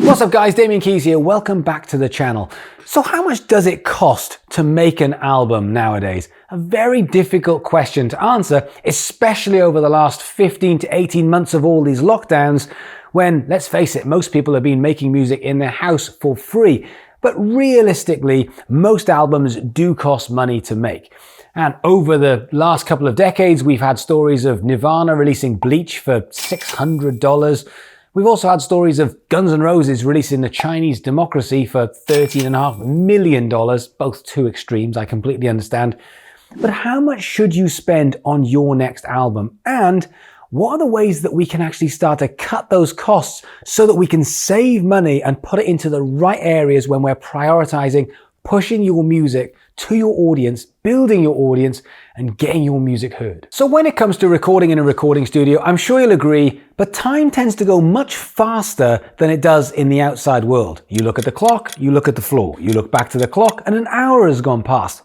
What's up guys, Damian Keyes here, welcome back to the channel. So how much does it cost to make an album nowadays? A very difficult question to answer, especially over the last 15 to 18 months of all these lockdowns, when, let's face it, most people have been making music in their house for free. But realistically, most albums do cost money to make. And over the last couple of decades, we've had stories of Nirvana releasing Bleach for $600. We've also had stories of Guns N' Roses releasing The Chinese Democracy for $13.5 million, both two extremes, I completely understand. But how much should you spend on your next album? And what are the ways that we can actually start to cut those costs so that we can save money and put it into the right areas when we're prioritizing pushing your music to your audience, building your audience, and getting your music heard? So when it comes to recording in a recording studio, I'm sure you'll agree, but time tends to go much faster than it does in the outside world. You look at the clock, you look at the floor, you look back to the clock, and an hour has gone past.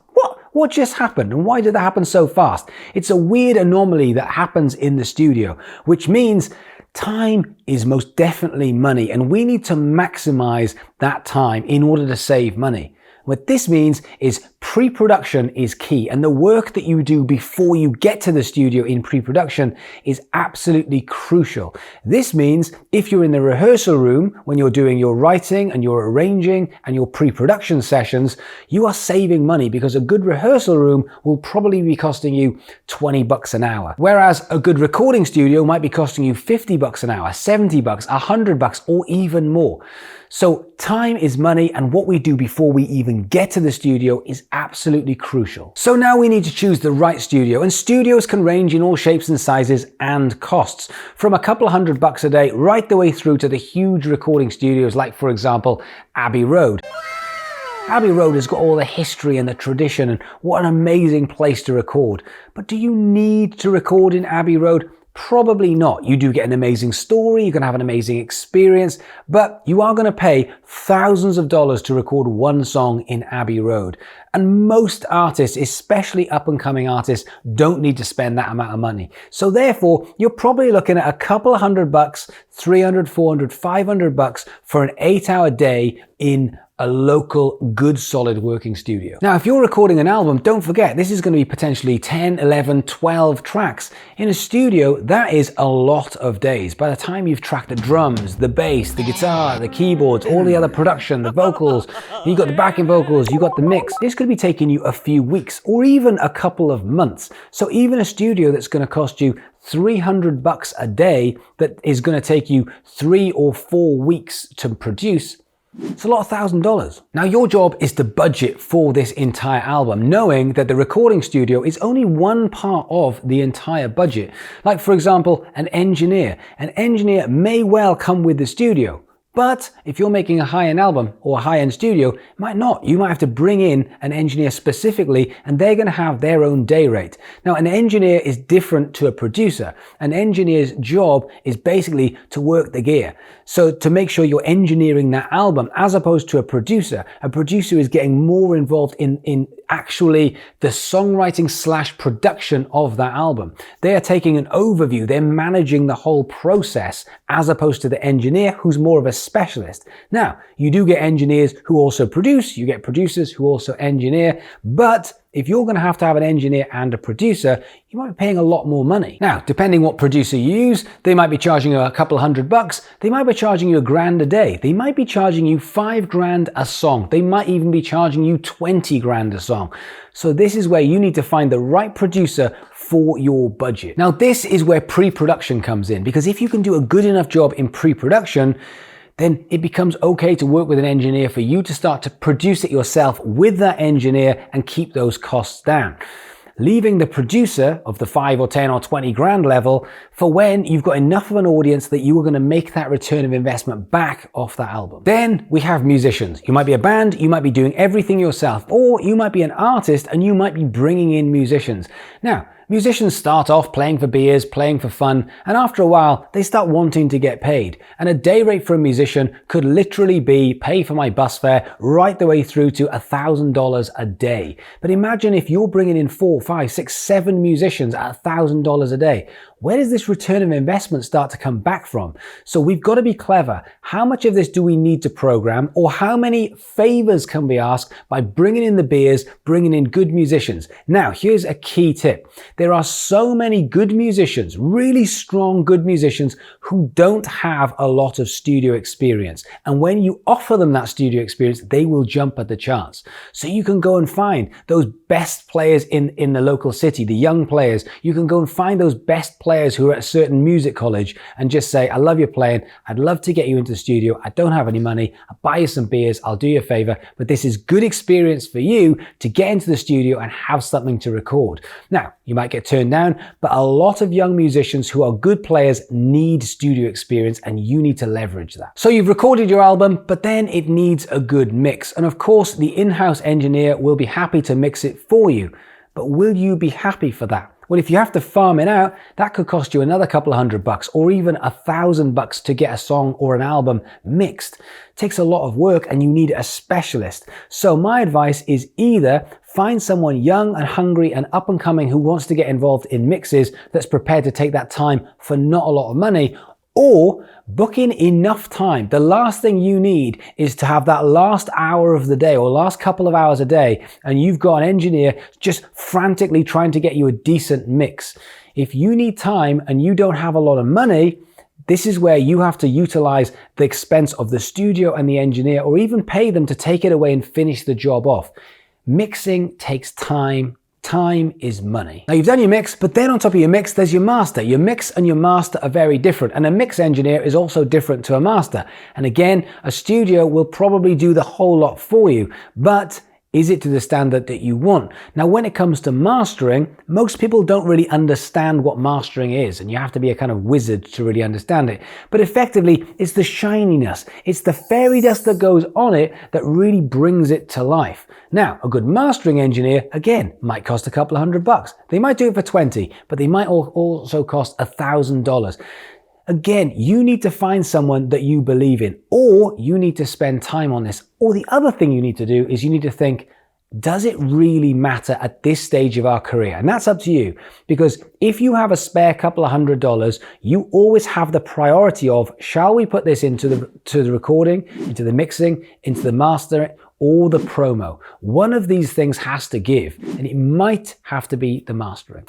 What just happened, and why did that happen so fast? It's a weird anomaly that happens in the studio, which means time is most definitely money, and we need to maximize that time in order to save money. What this means is pre-production is key, and the work that you do before you get to the studio in pre-production is absolutely crucial. This means if you're in the rehearsal room when you're doing your writing and your arranging and your pre-production sessions, you are saving money because a good rehearsal room will probably be costing you $20 an hour. Whereas a good recording studio might be costing you $50 an hour, $70, $100, or even more. So time is money, and what we do before we even get to the studio is absolutely crucial. So now we need to choose the right studio, and studios can range in all shapes and sizes and costs, from a couple of $100 a day right the way through to the huge recording studios like, for example, Abbey Road. Abbey Road has got all the history and the tradition, and what an amazing place to record. But do you need to record in Abbey Road? Probably not. You do get an amazing story, you're going to have an amazing experience, but you are going to pay thousands of dollars to record one song in Abbey Road. And most artists, especially up-and-coming artists, don't need to spend that amount of money. So therefore, you're probably looking at a couple of $100, $300, $400, $500 for an 8-hour day in a local, good, solid working studio. Now, if you're recording an album, don't forget, this is going to be potentially 10, 11, 12 tracks. In a studio, that is a lot of days. By the time you've tracked the drums, the bass, the guitar, the keyboards, all the other production, the vocals, you've got the backing vocals, you've got the mix, this could be taking you a few weeks or even a couple of months. So even a studio that's going to cost you $300 a day, that is going to take you 3 or 4 weeks to produce, it's a lot of $1,000. Now your job is to budget for this entire album, knowing that the recording studio is only one part of the entire budget. Like, for example, an engineer. An engineer may well come with the studio, but if you're making a high-end album or a high-end studio, it might not. You might have to bring in an engineer specifically, and they're going to have their own day rate. Now, an engineer is different to a producer. An engineer's job is basically to work the gear. So to make sure you're engineering that album, as opposed to a producer is getting more involved in actually the songwriting / production of that album. They are taking an overview, they're managing the whole process, as opposed to the engineer, who's more of a specialist. Now, you do get engineers who also produce, you get producers who also engineer, but if you're going to have an engineer and a producer, you might be paying a lot more money. Now, depending what producer you use, they might be charging you a couple of $100, they might be charging you $1,000 a day, they might be charging you $5,000 a song, they might even be charging you $20,000 a song. So this is where you need to find the right producer for your budget. Now, this is where pre-production comes in, because if you can do a good enough job in pre-production, then it becomes okay to work with an engineer for you to start to produce it yourself with that engineer and keep those costs down. Leaving the producer of the 5 or 10 or 20 grand level for when you've got enough of an audience that you are going to make that return of investment back off that album. Then we have musicians. You might be a band, you might be doing everything yourself, or you might be an artist and you might be bringing in musicians. Now, Musicians start off playing for beers, playing for fun, and after a while, they start wanting to get paid. And a day rate for a musician could literally be pay for my bus fare right the way through to $1,000 a day. But imagine if you're bringing in 4, 5, 6, 7 musicians at $1,000 a day. Where does this return of investment start to come back from? So we've got to be clever. How much of this do we need to program, or how many favors can we ask by bringing in the beers, bringing in good musicians? Now, here's a key tip. There are so many good musicians, really strong good musicians, who don't have a lot of studio experience. And when you offer them that studio experience, they will jump at the chance. So you can go and find those best players in the local city, the young players. You can go and find those best players who are at a certain music college and just say, I love your playing. I'd love to get you into the studio. I don't have any money. I'll buy you some beers. I'll do you a favor. But this is good experience for you to get into the studio and have something to record. Now, you might get turned down, but a lot of young musicians who are good players need studio experience, and you need to leverage that. So you've recorded your album, but then it needs a good mix. And of course, the in-house engineer will be happy to mix it for you. But will you be happy for that? Well, if you have to farm it out, that could cost you another couple of $100 or even $1,000 to get a song or an album mixed. It takes a lot of work and you need a specialist. So my advice is either find someone young and hungry and up and coming who wants to get involved in mixes that's prepared to take that time for not a lot of money, or book in enough time. The last thing you need is to have that last hour of the day or last couple of hours a day and you've got an engineer just frantically trying to get you a decent mix. If you need time and you don't have a lot of money, this is where you have to utilize the expense of the studio and the engineer, or even pay them to take it away and finish the job off. Mixing takes time. Time is money. Now you've done your mix, but then on top of your mix, there's your master. Your mix and your master are very different. And a mix engineer is also different to a master. And again, a studio will probably do the whole lot for you, but is it to the standard that you want? Now, when it comes to mastering, most people don't really understand what mastering is, and you have to be a kind of wizard to really understand it. But effectively, it's the shininess, it's the fairy dust that goes on it that really brings it to life. Now, a good mastering engineer, again, might cost a couple of $100. They might do it for 20, but they might also cost $1,000. Again, you need to find someone that you believe in, or you need to spend time on this. Or the other thing you need to do is you need to think, does it really matter at this stage of our career? And that's up to you, because if you have a spare couple of $100, you always have the priority of, shall we put this into the recording, into the mixing, into the mastering, or the promo? One of these things has to give, and it might have to be the mastering.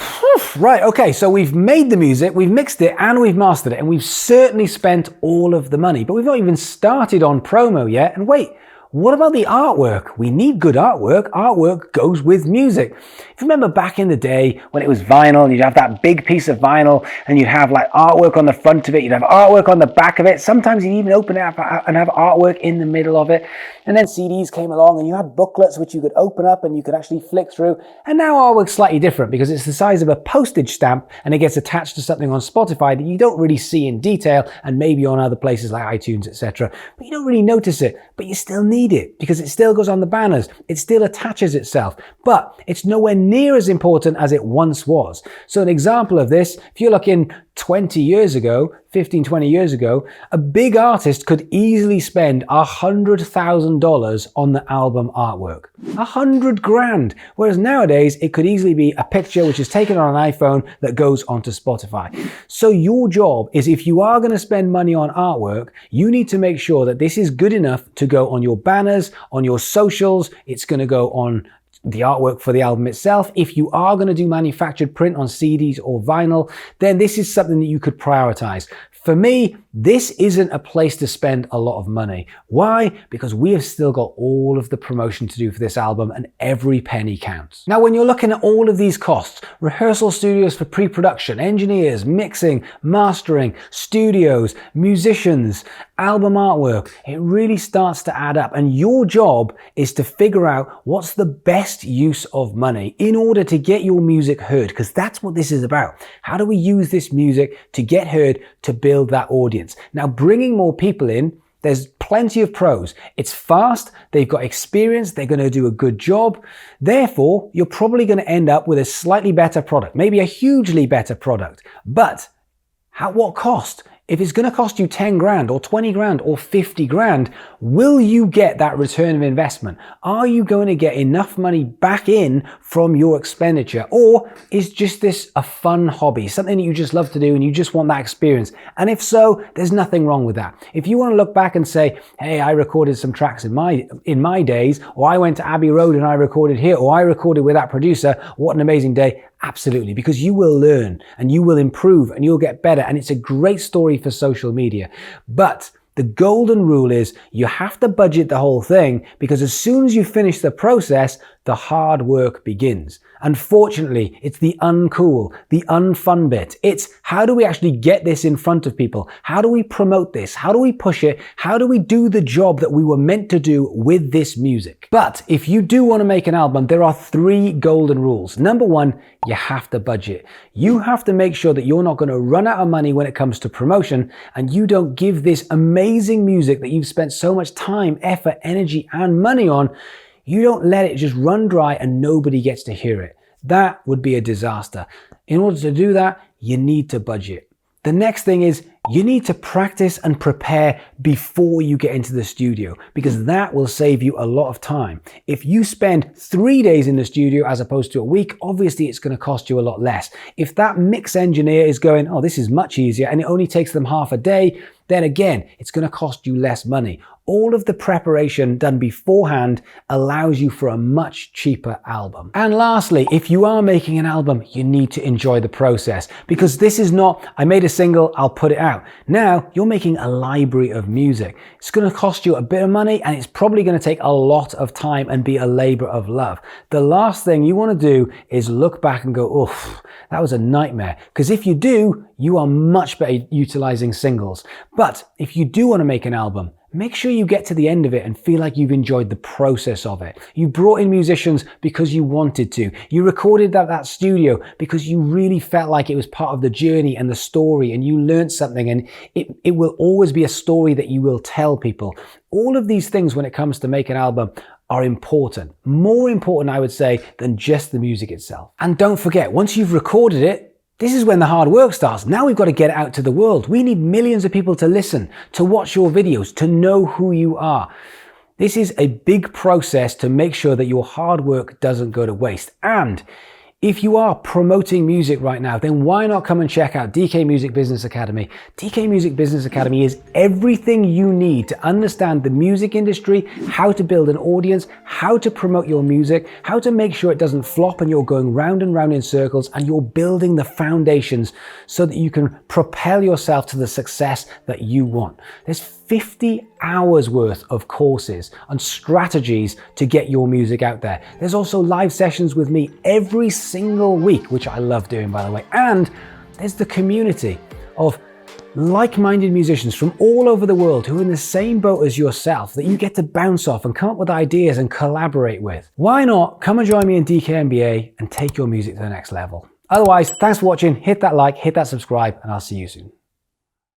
Right, okay, so we've made the music, we've mixed it, and we've mastered it, and we've certainly spent all of the money, but we've not even started on promo yet. And wait, what about the artwork? We need good artwork. Artwork goes with music. If you remember back in the day when it was vinyl, and you'd have that big piece of vinyl and you'd have like artwork on the front of it, you'd have artwork on the back of it. Sometimes you'd even open it up and have artwork in the middle of it. And then CDs came along and you had booklets which you could open up and you could actually flick through. And now artwork's slightly different because it's the size of a postage stamp and it gets attached to something on Spotify that you don't really see in detail, and maybe on other places like iTunes, etc. But you don't really notice it, but you still need it because it still goes on the banners. It still attaches itself, but it's nowhere near as important as it once was. So an example of this, if you're looking 20 years ago, 15, 20 years ago, a big artist could easily spend $100,000 on the album artwork. $100,000. Whereas nowadays, it could easily be a picture which is taken on an iPhone that goes onto Spotify. So your job is, if you are going to spend money on artwork, you need to make sure that this is good enough to go on your banners, on your socials. It's going to go on the artwork for the album itself. If you are going to do manufactured print on CDs or vinyl, then this is something that you could prioritize. For me, this isn't a place to spend a lot of money. Why? Because we have still got all of the promotion to do for this album, and every penny counts. Now, when you're looking at all of these costs, rehearsal studios for pre-production, engineers, mixing, mastering, studios, musicians, album artwork, it really starts to add up. And your job is to figure out what's the best use of money in order to get your music heard, because that's what this is about. How do we use this music to get heard, to build that audience? Now, bringing more people in, There's plenty of pros. It's fast, they've got experience, they're going to do a good job. Therefore, you're probably going to end up with a slightly better product, maybe a hugely better product. But at what cost? If it's going to cost you 10 grand or 20 grand or 50 grand, will you get that return of investment? Are you going to get enough money back in from your expenditure? Or is just this a fun hobby, something that you just love to do and you just want that experience? And if so, there's nothing wrong with that. If you want to look back and say, hey, I recorded some tracks in my days, or I went to Abbey Road and I recorded here, or I recorded with that producer, what an amazing day. Absolutely, because you will learn and you will improve and you'll get better, and it's a great story for social media. But the golden rule is you have to budget the whole thing, because as soon as you finish the process, the hard work begins. Unfortunately, it's the uncool, the unfun bit. It's how do we actually get this in front of people? How do we promote this? How do we push it? How do we do the job that we were meant to do with this music? But if you do want to make an album, there are 3 golden rules. Number 1, you have to budget. You have to make sure that you're not going to run out of money when it comes to promotion, and you don't give this amazing music that you've spent so much time, effort, energy, and money on, you don't let it just run dry and nobody gets to hear it. That would be a disaster. In order to do that, you need to budget. The next thing is you need to practice and prepare before you get into the studio, because that will save you a lot of time. If you spend 3 days in the studio as opposed to a week, obviously it's going to cost you a lot less. If that mix engineer is going, oh, this is much easier, and it only takes them half a day, then again, it's going to cost you less money. All of the preparation done beforehand allows you for a much cheaper album. And lastly, if you are making an album, you need to enjoy the process, because this is not, I made a single, I'll put it out. Now, you're making a library of music. It's going to cost you a bit of money, and it's probably going to take a lot of time and be a labor of love. The last thing you want to do is look back and go, oof, that was a nightmare. Because if you do, you are much better utilizing singles. But if you do want to make an album, make sure you get to the end of it and feel like you've enjoyed the process of it. You brought in musicians because you wanted to. You recorded at that studio because you really felt like it was part of the journey and the story, and you learned something, and it will always be a story that you will tell people. All of these things when it comes to make an album are important. More important, I would say, than just the music itself. And don't forget, once you've recorded it, this is when the hard work starts. Now we've got to get it out to the world. We need millions of people to listen, to watch your videos, to know who you are. This is a big process to make sure that your hard work doesn't go to waste. And if you are promoting music right now, then why not come and check out DK Music Business Academy? DK Music Business Academy is everything you need to understand the music industry, how to build an audience, how to promote your music, how to make sure it doesn't flop and you're going round and round in circles, and you're building the foundations so that you can propel yourself to the success that you want. There's 50 hours worth of courses and strategies to get your music out there. There's also live sessions with me every single week, which I love doing, by the way. And there's the community of like-minded musicians from all over the world who are in the same boat as yourself that you get to bounce off and come up with ideas and collaborate with. Why not come and join me in DKMBA and take your music to the next level? Otherwise, thanks for watching. Hit that like, hit that subscribe, and I'll see you soon.